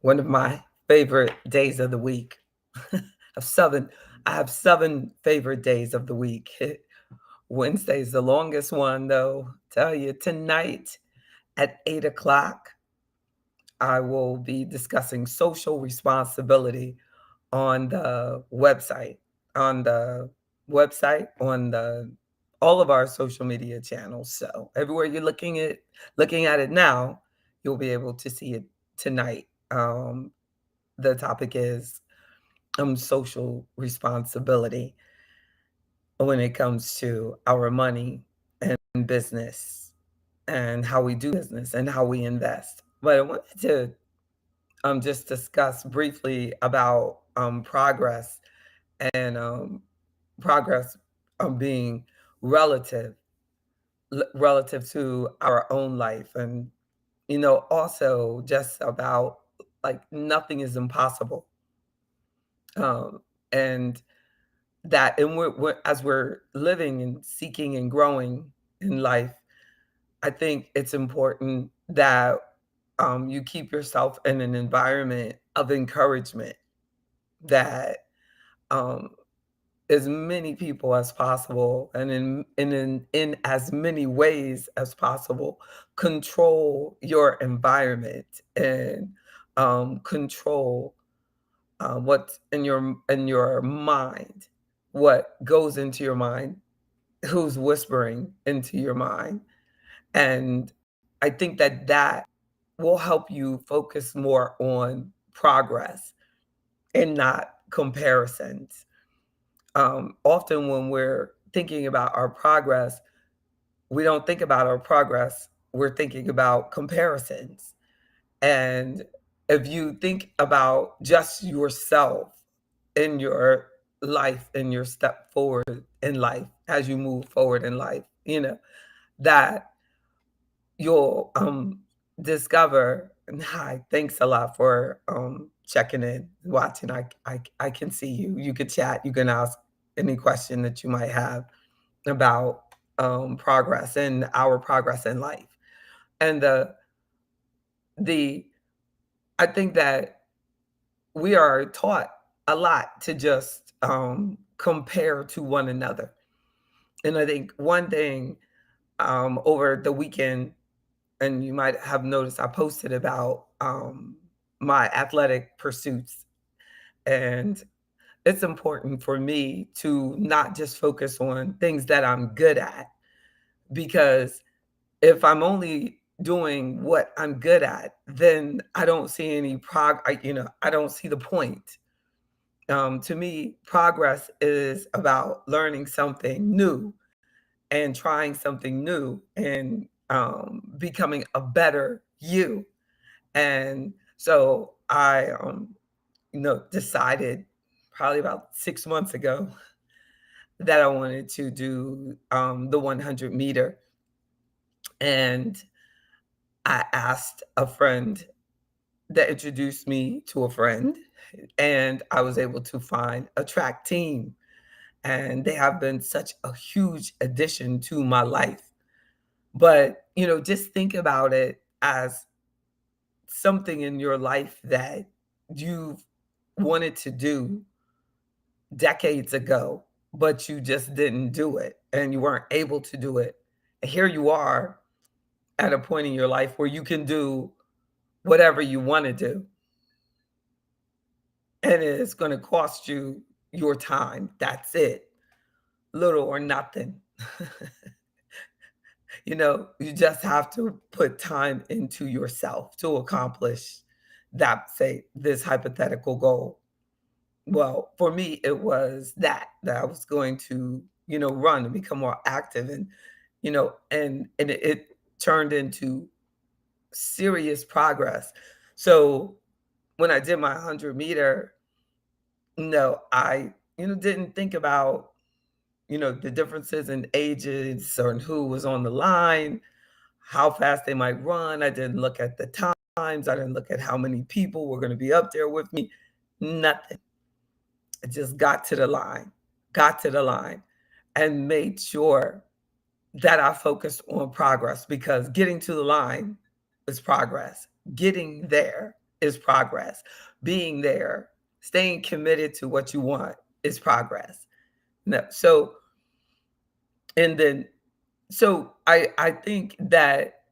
one of my favorite days of the week. Of seven, I have 7 favorite days of the week. Wednesday's the longest one, though. Tell you tonight at 8 o'clock, I will be discussing social responsibility on the website, on the on the all of our social media channels. So everywhere you're looking at it now, you'll be able to see it tonight. The topic is social responsibility when it comes to our money and business and how we do business and how we invest. But I wanted to just discuss briefly about progress and progress being relative relative to our own life, and also just about like nothing is impossible, um, and that and as we're living and seeking and growing in life, I think it's important that you keep yourself in an environment of encouragement, that um, as many people as possible and in as many ways as possible control your environment and control what's in your mind, what goes into your mind, who's whispering into your mind. And I think that that will help you focus more on progress and not comparisons. Often when we're thinking about our progress, we don't think about our progress, we're thinking about comparisons. And if you think about just yourself in your life, in your step forward in life, as you move forward in life, that you'll discover. And hi, thanks a lot for checking in, watching. I can see you. You could chat. You can ask any question that you might have about progress and our progress in life. And the I think that we are taught a lot to just compare to one another. And I think one thing over the weekend, and you might have noticed I posted about my athletic pursuits. And it's important for me to not just focus on things that I'm good at, because if I'm only doing what I'm good at, then I don't see any I don't see the point. To me, progress is about learning something new and trying something new and becoming a better you. And so I, decided probably about 6 months ago that I wanted to do the 100 meter. And I asked a friend that introduced me to a friend, and I was able to find a track team. And they have been such a huge addition to my life. But, just think about it as something in your life that you've wanted to do decades ago, but you just didn't do it and you weren't able to do it. And here you are at a point in your life where you can do whatever you want to do. And it's going to cost you your time. That's it. Little or nothing. You just have to put time into yourself to accomplish that, say, this hypothetical goal. Well, for me, it was that I was going to, run and become more active, and, it turned into serious progress. So when I did my 100 meter, no, I, didn't think about, the differences in ages or who was on the line, how fast they might run. I didn't look at the times. I didn't look at how many people were going to be up there with me. Nothing. I just got to the line, and made sure that I focused on progress, because getting to the line is progress. Getting there is progress. Being there, staying committed to what you want is progress. No, so and then so I think that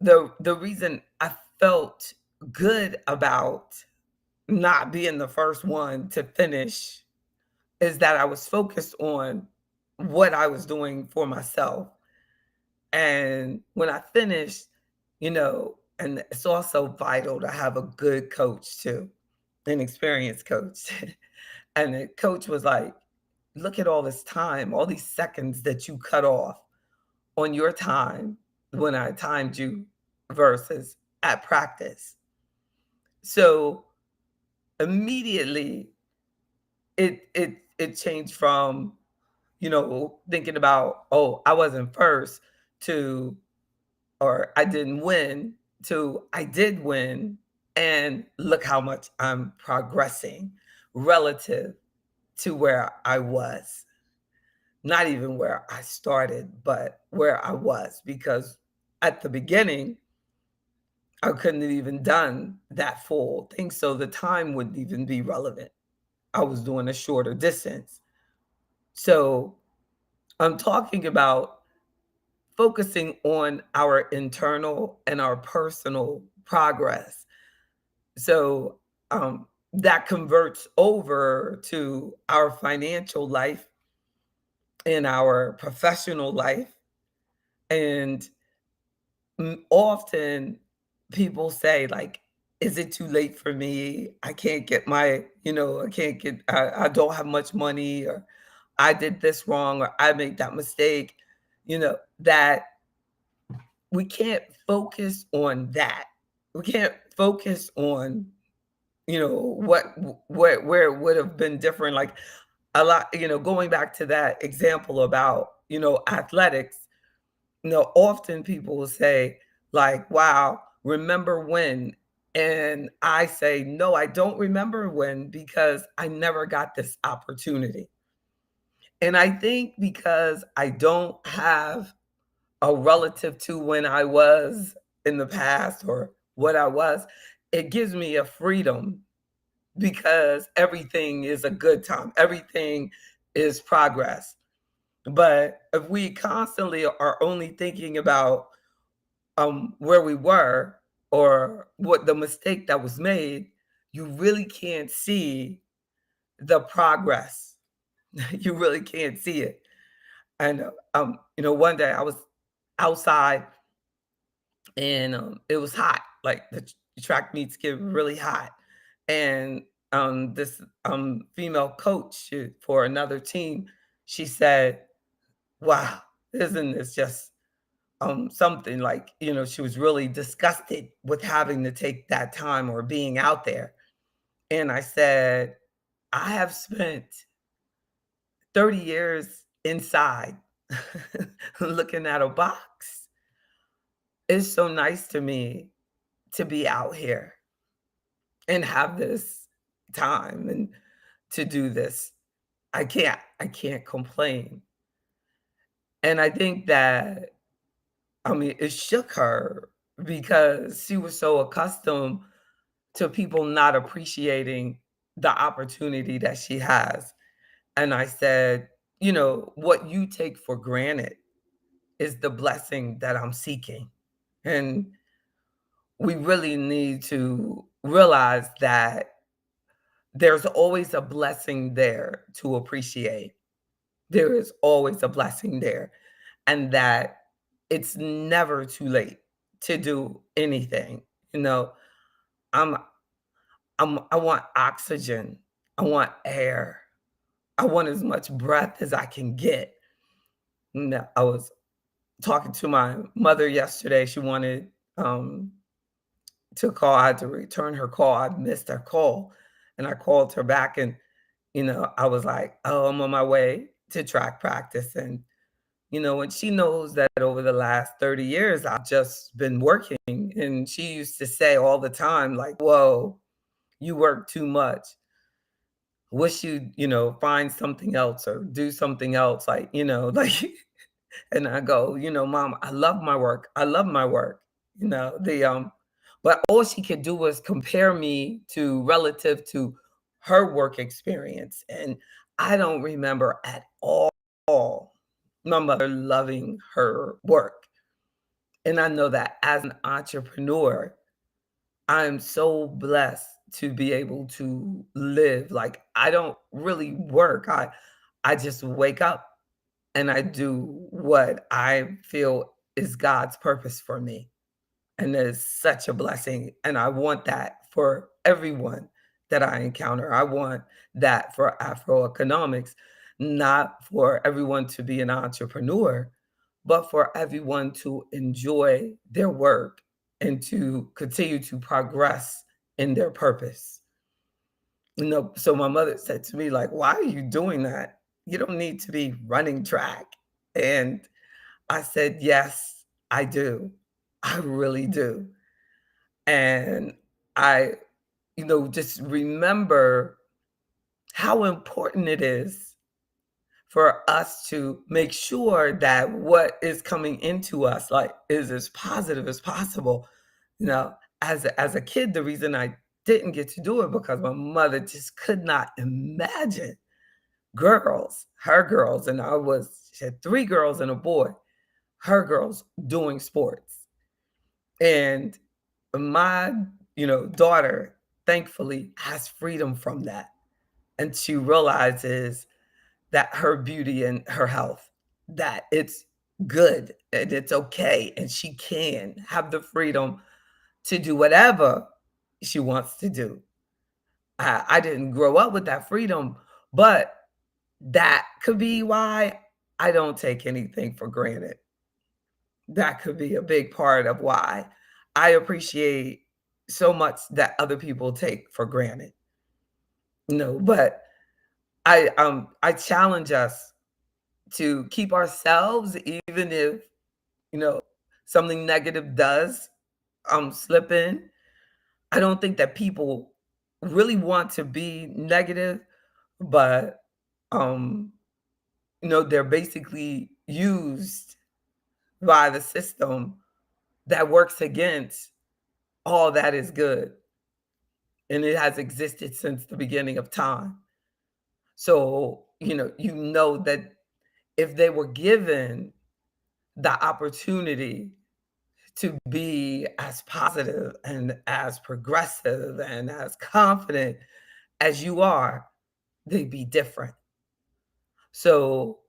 the reason I felt good about not being the first one to finish is that I was focused on what I was doing for myself. And when I finished, and it's also vital to have a good coach too, an experienced coach. And the coach was like, look at all this time, all these seconds that you cut off on your time when I timed you versus at practice. So immediately it changed from, thinking about, oh, I wasn't first to, or I didn't win, to I did win, and look how much I'm progressing relative to where I was. Not even where I started, but where I was, because at the beginning, I couldn't have even done that full thing, so the time wouldn't even be relevant. I was doing a shorter distance. So I'm talking about focusing on our internal and our personal progress. So that converts over to our financial life and our professional life. And often people say, like, is it too late for me? I can't get I can't get, I don't have much money, or I did this wrong, or I made that mistake, that we can't focus on that. We can't focus on, what where it would have been different. Like a lot, going back to that example about, athletics, often people will say, like, wow, remember when? And I say, no, I don't remember when, because I never got this opportunity. And I think because I don't have a relative to when I was in the past or what I was, it gives me a freedom, because everything is a good time. Everything is progress. But if we constantly are only thinking about where we were or what the mistake that was made, you really can't see the progress. You really can't see it. And one day I was outside, and it was hot. Like the track meets get really hot, and this female coach for another team, she said, "Wow, isn't this just something?" Like, she was really disgusted with having to take that time or being out there. And I said, I have spent 30 years inside looking at a box. It's so nice to me to be out here and have this time and to do this. I can't complain. And I think that, I mean, it shook her, because she was so accustomed to people not appreciating the opportunity that she has. And I said, what you take for granted is the blessing that I'm seeking. And we really need to realize that there's always a blessing there to appreciate. There is always a blessing there, and that it's never too late to do anything. You know, I'm I want oxygen. I want air. I want as much breath as I can get. No, I was talking to my mother yesterday. She wanted to call. I had to return her call. I missed her call, and I called her back, and I was like, "Oh, I'm on my way to track practice." And and she knows that over the last 30 years, I've just been working. And she used to say all the time, like, "Whoa, you work too much. Wish you'd find something else or do something else." Like, like, and I go, Mom, I love my work. I love my work. The but all she could do was compare me to relative to her work experience. And I don't remember at all my mother loving her work. And I know that as an entrepreneur, I'm so blessed to be able to live. Like I don't really work. I just wake up and I do what I feel is God's purpose for me. And that is such a blessing. And I want that for everyone that I encounter. I want that for Afro economics, not for everyone to be an entrepreneur, but for everyone to enjoy their work and to continue to progress in their purpose. So my mother said to me, like, why are you doing that? You don't need to be running track. And I said, yes, I do. I really do. And I, just remember how important it is for us to make sure that what is coming into us, like, is as positive as possible. You know, as a kid, the reason I didn't get to do it because my mother just could not imagine her girls, and she had 3 girls and a boy, her girls doing sports. And my, daughter, thankfully, has freedom from that. And she realizes that her beauty and her health, that it's good and it's okay. And she can have the freedom to do whatever she wants to do. I didn't grow up with that freedom, but that could be why I don't take anything for granted. That could be a big part of why I appreciate so much that other people take for granted. But I challenge us to keep ourselves, even if, you know, something negative does slip in. I don't think that people really want to be negative, but um, they're basically used by the system that works against all that is good. And it has existed since the beginning of time. So, that if they were given the opportunity to be as positive and as progressive and as confident as you are, they'd be different. So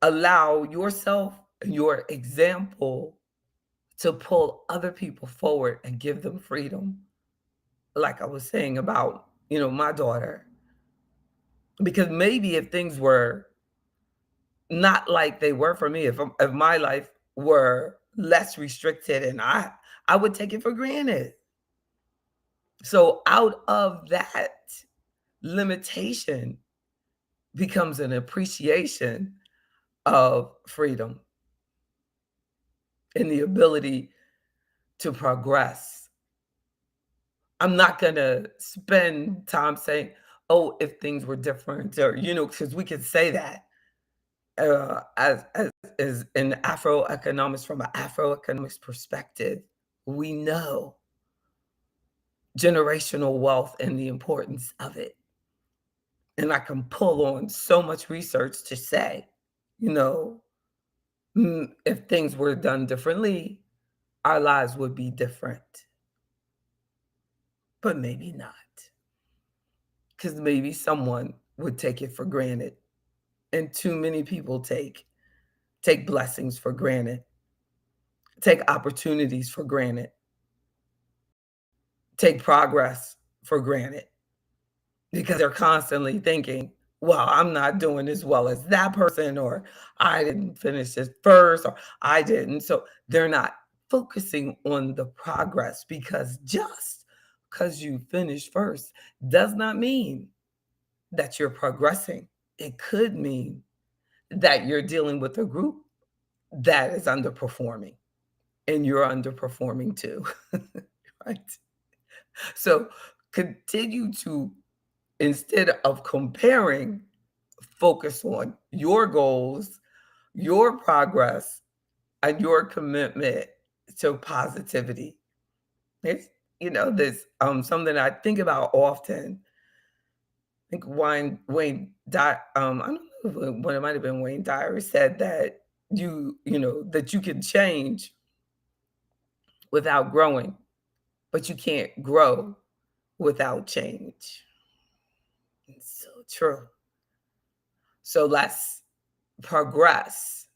allow yourself and your example to pull other people forward and give them freedom. Like I was saying about, my daughter, because maybe if things were not like they were for me, if my life were less restricted, and I would take it for granted. So out of that limitation becomes an appreciation of freedom and the ability to progress. I'm not gonna spend time saying, "Oh, if things were different," or, because we could say that as in Afro economics, from an Afro economics perspective, we know generational wealth and the importance of it. And I can pull on so much research to say, you know, if things were done differently, our lives would be different, but maybe not. Because maybe someone would take it for granted. And too many people take blessings for granted, take opportunities for granted, take progress for granted because they're constantly thinking, well, I'm not doing as well as that person, or I didn't finish this first, or I didn't. So they're not focusing on the progress, because just because you finished first does not mean that you're progressing. It could mean that you're dealing with a group that is underperforming and you're underperforming too. Right? So continue to, instead of comparing, focus on your goals, your progress, and your commitment to positivity. Yes? there's something I think about often. I think I don't know when it might have been Wayne Dyer said that that you can change without growing, but you can't grow without change. It's so true. So let's progress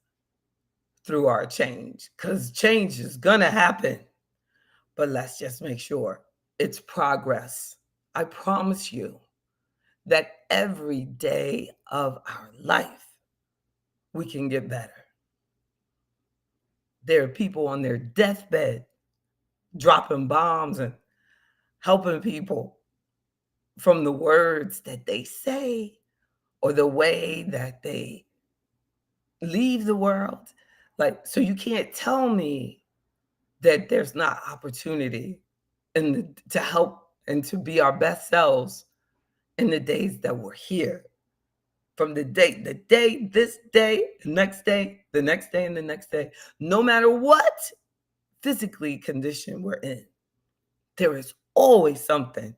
through our change because change is gonna happen, but let's just make sure it's progress. I promise you that every day of our life, we can get better. There are people on their deathbed dropping bombs and helping people from the words that they say or the way that they leave the world. Like, so you can't tell me that there's not opportunity to help and to be our best selves in the days that we're here. From the day, this day, the next day, the next day, and the next day, no matter what physically condition we're in, there is always something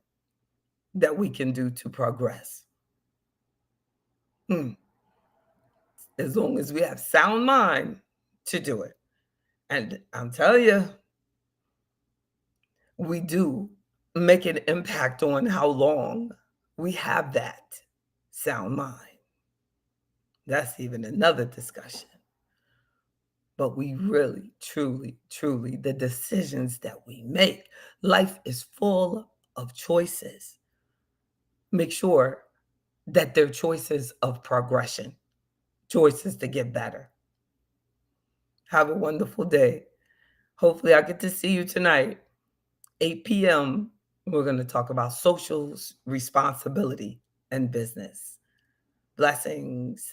that we can do to progress. As long as we have sound mind to do it. And I'm telling you, we do make an impact on how long we have that sound mind. That's even another discussion. But we really, truly, truly, the decisions that we make, life is full of choices. Make sure that they're choices of progression, choices to get better. Have a wonderful day. Hopefully, I get to see you tonight, 8 p.m. We're going to talk about social responsibility and business. Blessings.